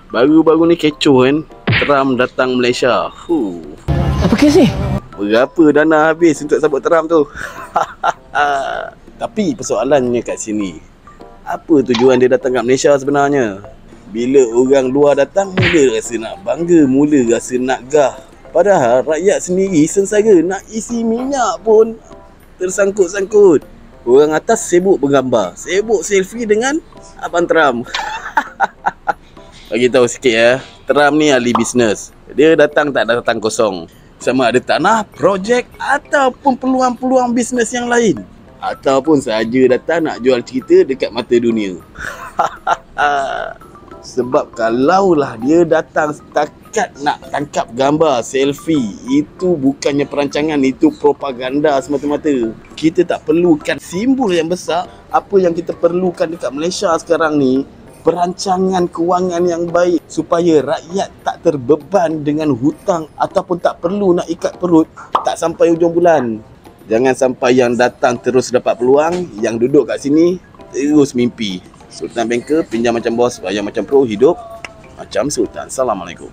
Baru-baru ni kecoh kan, Trump datang Malaysia. Apa kes ni? Berapa dana habis untuk sambut Trump tu? Tapi persoalannya kat sini, apa tujuan dia datang kat Malaysia sebenarnya? Bila orang luar datang, mula rasa nak bangga, mula rasa nak gah. Padahal rakyat sendiri sengsara, nak isi minyak pun tersangkut-sangkut. Orang atas sibuk bergambar, sibuk selfie dengan Abang Trump. Bagi tahu sikit ya, Trump ni ahli bisnes. Dia datang tak datang kosong. Sama ada tanah, projek ataupun peluang-peluang bisnes yang lain. Ataupun sahaja datang nak jual cerita dekat mata dunia. Sebab kalaulah dia datang setakat nak tangkap gambar, selfie, itu bukannya perancangan, itu propaganda semata-mata. Kita tak perlukan simbol yang besar. Apa yang kita perlukan dekat Malaysia sekarang ni, perancangan kewangan yang baik supaya rakyat tak terbeban dengan hutang ataupun tak perlu nak ikat perut tak sampai hujung bulan. Jangan sampai yang datang terus dapat peluang, yang duduk kat sini terus mimpi. Sultan Banker, pinjam macam bos, bayar macam pro, hidup macam Sultan. Assalamualaikum.